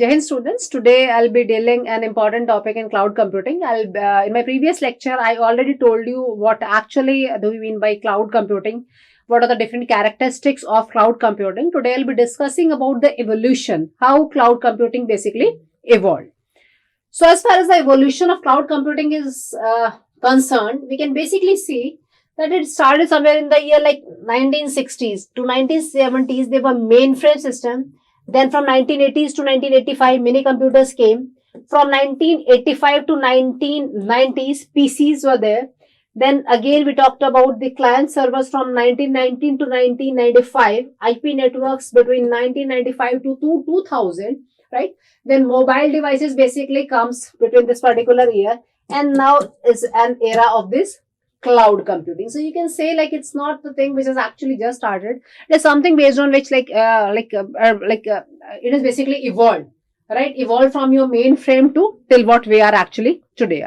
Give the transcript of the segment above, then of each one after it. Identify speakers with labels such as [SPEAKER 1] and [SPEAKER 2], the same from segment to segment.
[SPEAKER 1] Jai Hind students. Today I'll be dealing an important topic in cloud computing. In my previous lecture, I already told you what actually do we mean by cloud computing. What are the different characteristics of cloud computing? Today I'll be discussing about the evolution, how cloud computing basically evolved. So as far as the evolution of cloud computing is concerned, we can basically see that it started somewhere in the year like 1960s to 1970s. They were mainframe system. Then from 1980s to 1985, mini computers came. From 1985 to 1990s, PCs were there. Then again, we talked about the client servers from 1919 to 1995, IP networks between 1995 to 2000, right? Then mobile devices basically comes between this particular year, and now is an era of this cloud computing. So you can say like it's not the thing which has actually just started. It is something based on which it is basically evolved, right? Evolved from your mainframe to till what we are actually today.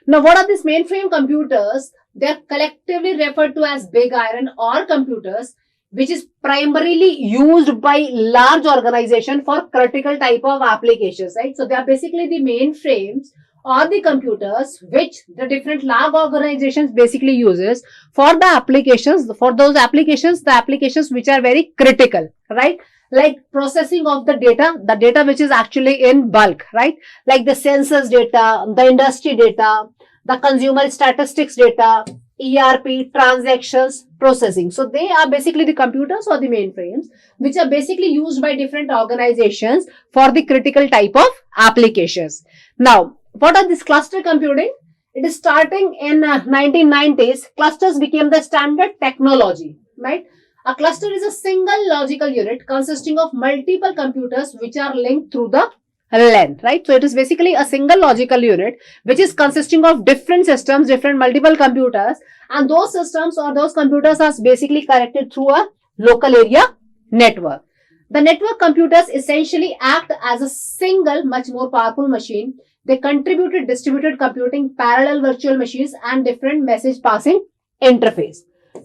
[SPEAKER 1] Now, what are these mainframe computers? They are collectively referred to as big iron or computers, which is primarily used by large organization for critical type of applications, right? So they are basically the mainframes or the computers which the different large organizations basically uses for the applications, for those applications, the applications which are very critical, right? Like processing of the data which is actually in bulk, right? Like the census data, the industry data, the consumer statistics data, ERP, transactions, processing. So they are basically the computers or the mainframes which are basically used by different organizations for the critical type of applications. Now, what are this cluster computing? It is starting in 1990s. Clusters became the standard technology, right? A cluster is a single logical unit consisting of multiple computers which are linked through the LAN, right? So it is basically a single logical unit which is consisting of different systems, different multiple computers, and those systems or those computers are basically connected through a local area network. The network computers essentially act as a single, much more powerful machine. They contributed distributed computing, parallel virtual machines, and different message passing interface.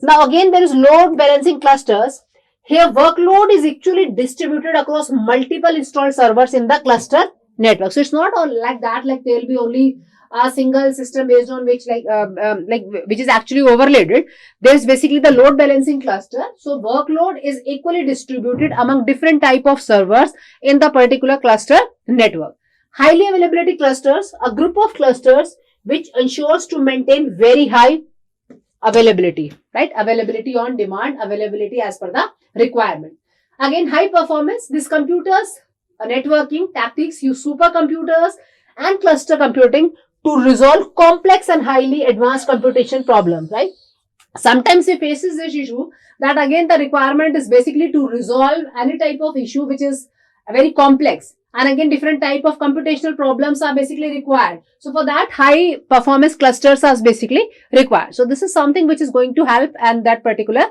[SPEAKER 1] Now again, there is load balancing clusters. Here workload is actually distributed across multiple installed servers in the cluster network. So it's not all like that, like there will be only a single system based on which which is actually overlaid. There is basically the load balancing cluster. So workload is equally distributed among different type of servers in the particular cluster network. Highly availability clusters, a group of clusters which ensures to maintain very high availability, right? Availability on demand, availability as per the requirement. Again, high performance, these computers, networking tactics use supercomputers and cluster computing to resolve complex and highly advanced computation problems, right? Sometimes it faces this issue that again the requirement is basically to resolve any type of issue which is very complex. And again, different type of computational problems are basically required. So for that, high performance clusters are basically required. So this is something which is going to help in that particular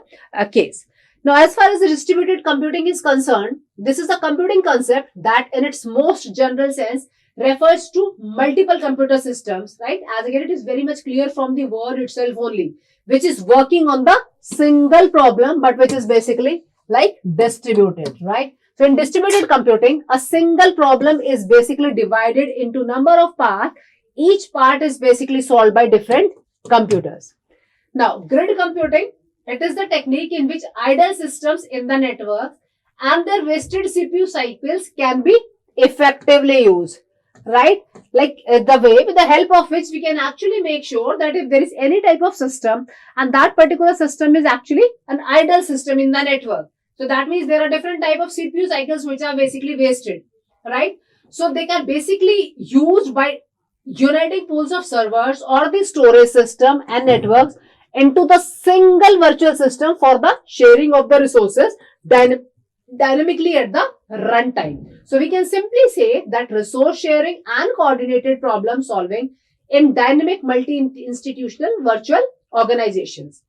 [SPEAKER 1] case. Now, as far as the distributed computing is concerned, this is a computing concept that in its most general sense refers to multiple computer systems, right? As again, it is very much clear from the word itself only, which is working on the single problem, but which is basically like distributed, right? So in distributed computing, a single problem is basically divided into number of parts. Each part is basically solved by different computers. Now, grid computing, it is the technique in which idle systems in the network and their wasted CPU cycles can be effectively used, right? Like the way with the help of which we can actually make sure that if there is any type of system and that particular system is actually an idle system in the network. So that means there are different type of CPU cycles which are basically wasted, right? So they can basically used by uniting pools of servers or the storage system and networks into the single virtual system for the sharing of the resources dynamically at the runtime. So we can simply say that resource sharing and coordinated problem solving in dynamic multi-institutional virtual organizations.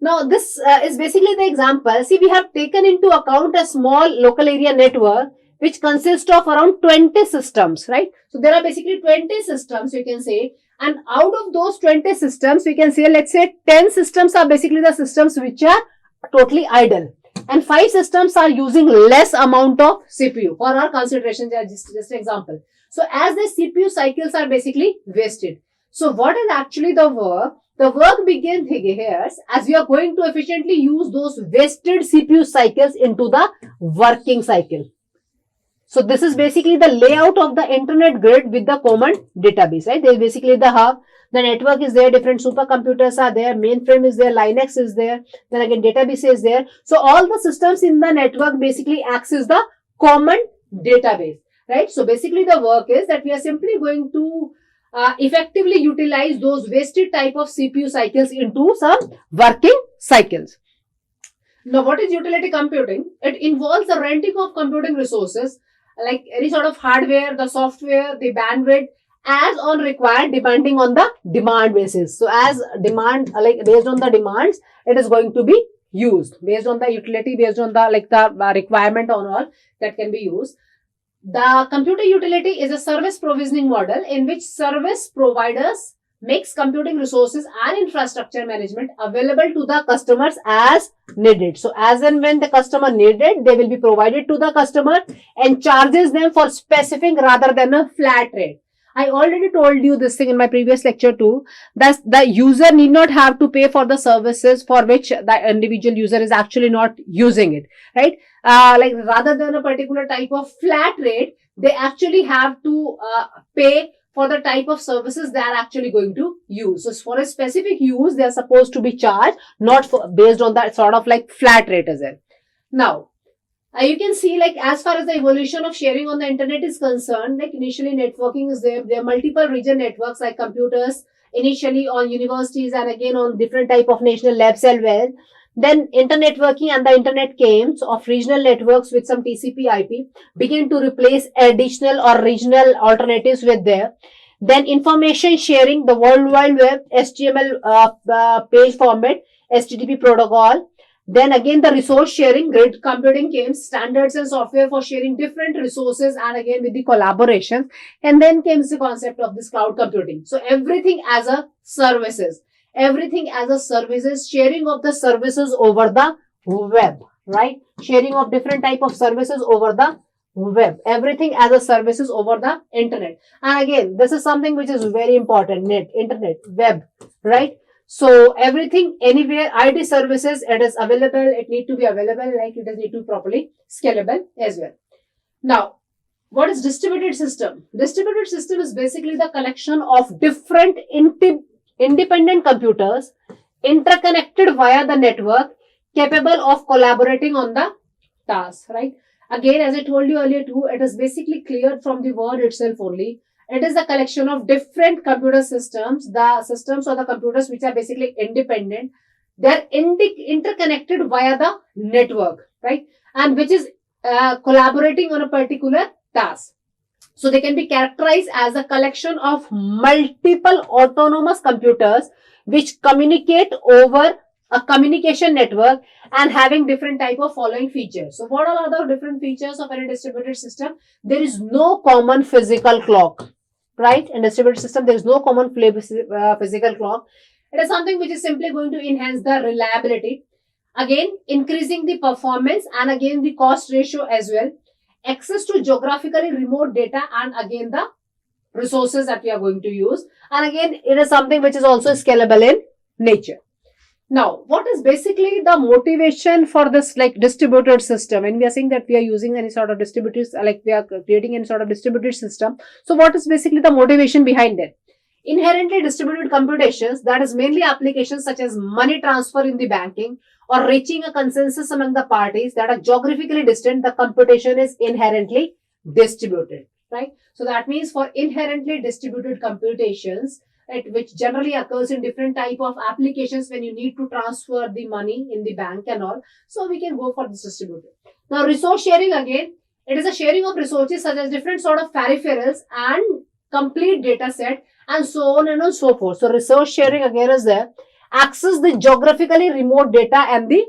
[SPEAKER 1] Now, this is basically the example. See, we have taken into account a small local area network which consists of around 20 systems, right? So, there are basically 20 systems, you can say. And out of those 20 systems, we can say, let's say 10 systems are basically the systems which are totally idle. and 5 systems are using less amount of CPU. For our consideration, just an example. So as the CPU cycles are basically wasted. So what is actually the work? The work begins here as we are going to efficiently use those wasted CPU cycles into the working cycle. So this is basically the layout of the internet grid with the common database, right? There is basically the hub, the network is there, different supercomputers are there, mainframe is there, Linux is there, then again database is there. So all the systems in the network basically access the common database, right? So basically the work is that we are simply going to effectively utilize those wasted type of CPU cycles into some working cycles. Now, what is utility computing? It involves the renting of computing resources like any sort of hardware, the software, the bandwidth as on required depending on the demand basis. So as demand, like based on the demands, it is going to be used based on the utility, based on the the requirement on all that can be used. The computer utility is a service provisioning model in which service providers makes computing resources and infrastructure management available to the customers as needed. So as and when the customer needed, they will be provided to the customer and charges them for specific rather than a flat rate. I already told you this thing in my previous lecture too, that the user need not have to pay for the services for which the individual user is actually not using it, right? Like rather than a particular type of flat rate, they actually have to pay for the type of services they are actually going to use. So for a specific use, they are supposed to be charged, not for, based on that sort of like flat rate as well. Now, you can see like as far as the evolution of sharing on the internet is concerned, like initially networking is there. There are multiple region networks like computers initially on universities and again on different type of national labs as well. Then internetworking and the internet came of regional networks with some TCP IP begin to replace additional or regional alternatives with there. Then information sharing, the World Wide Web, HTML page format, HTTP protocol. Then again the resource sharing, grid computing came, standards and software for sharing different resources and again with the collaborations. And then came the concept of this cloud computing. So everything as a services. Everything as a services, sharing of the services over the web, right? Sharing of different type of services over the web. Everything as a services over the internet. And again, this is something which is very important. Net, internet, web, right? So everything, anywhere, IT services, it is available. It need to be available, like it does need to be properly scalable as well. Now, what is distributed system? Distributed system is basically the collection of different independent computers interconnected via the network capable of collaborating on the task, right? Again, as I told you earlier too, it is basically cleared from the word itself only. It is a collection of different computer systems, the systems or the computers which are basically independent. They are interconnected via the network, right? And which is collaborating on a particular task. So they can be characterized as a collection of multiple autonomous computers which communicate over a communication network and having different type of following features. So what are the different features of any distributed system? There is no common physical clock, right? In distributed system, there is no common physical clock. It is something which is simply going to enhance the reliability. Again, increasing the performance and again the cost ratio as well. Access to geographically remote data and again the resources that we are going to use. And again, it is something which is also scalable in nature. Now, what is basically the motivation for this like distributed system? And we are saying that we are using any sort of distributed, like we are creating any sort of distributed system. So what is basically the motivation behind it? Inherently distributed computations, that is mainly applications such as money transfer in the banking or reaching a consensus among the parties that are geographically distant, the computation is inherently distributed, right? So that means for inherently distributed computations, right, which generally occurs in different type of applications when you need to transfer the money in the bank and all. So we can go for this distributed. Now resource sharing again, it is a sharing of resources such as different sort of peripherals and complete data set and so on and so forth. So resource sharing again is there. Access the geographically remote data and the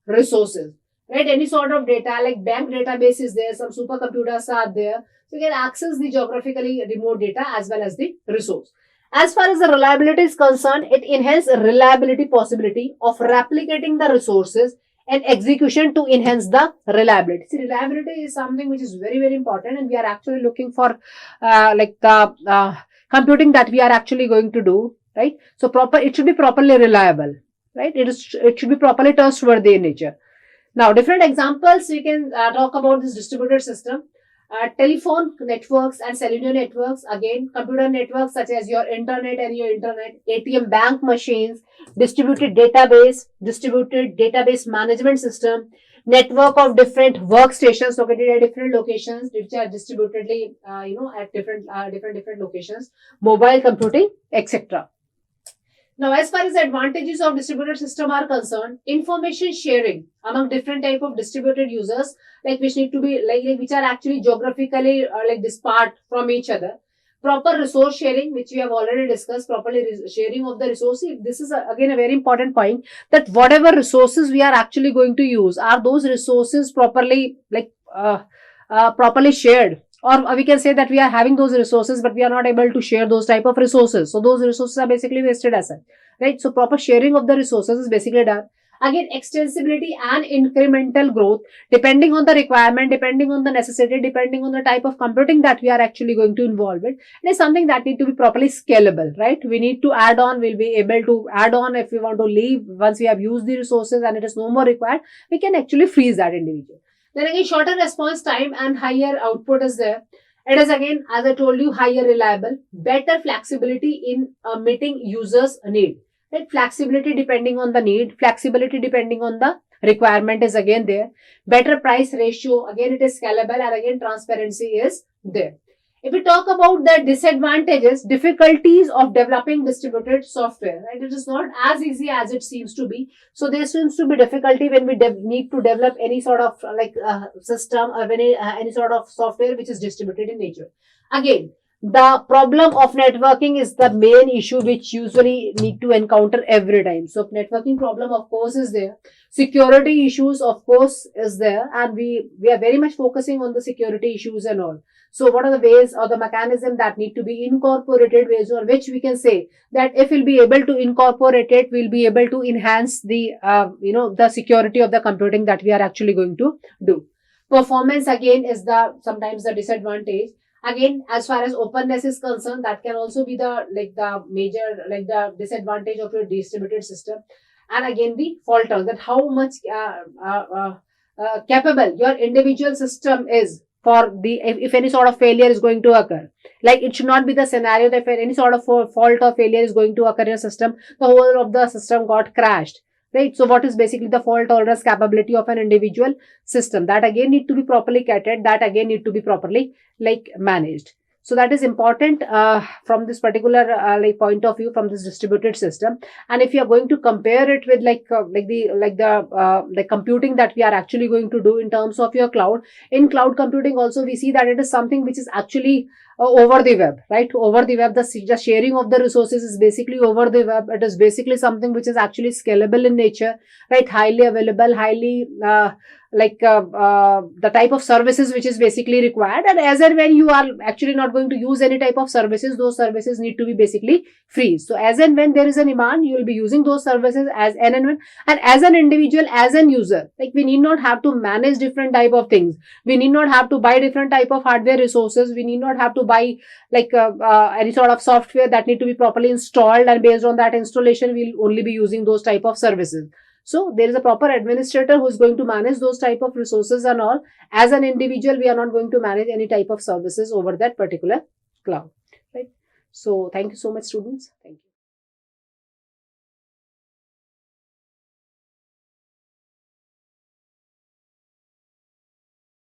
[SPEAKER 1] resources, right? Any sort of data like bank database is there, some supercomputers are there. So you can access the geographically remote data as well as the resource. As far as the reliability is concerned, it enhances reliability possibility of replicating the resources and execution to enhance the reliability. See, reliability is something which is very, very important, and we are actually looking for like the computing that we are actually going to do, right? So it should be properly reliable, right? It should be properly trustworthy in nature. Now, different examples we can talk about this distributed system. Telephone networks and cellular networks, again, computer networks such as your internet and your internet, ATM bank machines, distributed database management system, network of different workstations located at different locations, which are distributedly, at different locations, mobile computing, etc. Now, as far as the advantages of distributed system are concerned, information sharing among different type of distributed users, like which need to be which are actually geographically disparate from each other. Proper resource sharing, which we have already discussed, properly sharing of the resources. This is again a very important point, that whatever resources we are actually going to use, are those resources properly properly shared, or we can say that we are having those resources but we are not able to share those type of resources, so those resources are basically wasted asset, right? So proper sharing of the resources is basically done. Again, extensibility and incremental growth, depending on the requirement, depending on the necessity, depending on the type of computing that we are actually going to involve with, it is something that need to be properly scalable, right? We need to add on, we'll be able to add on if we want to leave. Once we have used the resources and it is no more required, we can actually freeze that individual. Then again, shorter response time and higher output is there. It is again, as I told you, higher reliable, better flexibility in meeting users' need. Right? Flexibility depending on the need, flexibility depending on the requirement is again there. Better price ratio, again it is scalable, and again transparency is there. If we talk about the disadvantages, difficulties of developing distributed software, right? It is not as easy as it seems to be. So there seems to be difficulty when we need to develop any sort of system or any sort of software which is distributed in nature. Again, the problem of networking is the main issue which usually need to encounter every time. So networking problem of course is there. Security issues of course is there, and we are very much focusing on the security issues and all. So what are the ways or the mechanism that need to be incorporated, ways on which we can say that if we'll be able to incorporate it, we'll be able to enhance the the security of the computing that we are actually going to do. Performance again is sometimes the disadvantage. Again, as far as openness is concerned, that can also be the major the disadvantage of your distributed system. And again, the fault tolerance, that how much capable your individual system is for if any sort of failure is going to occur. Like, it should not be the scenario that if any sort of fault or failure is going to occur in a system, the whole of the system got crashed. Right. So what is basically the fault tolerance capability of an individual system? That again need to be properly catered. That again need to be properly managed. So that is important from this particular point of view, from this distributed system. And if you are going to compare it with the computing that we are actually going to do in terms of your cloud, in cloud computing also we see that it is something which is actually over the web, right? Over the web, the sharing of the resources is basically over the web. It is basically something which is actually scalable in nature, right? Highly available, highly the type of services which is basically required. And as and when you are actually not going to use any type of services, those services need to be basically free. So as and when there is a demand, you will be using those services as and when. And as an individual, as an user, we need not have to manage different type of things. We need not have to buy different type of hardware resources. We need not have to buy any sort of software that need to be properly installed, and based on that installation, we'll only be using those type of services. So there is a proper administrator who is going to manage those type of resources and all. As an individual, we are not going to manage any type of services over that particular cloud, right? So thank you so much, students. Thank you.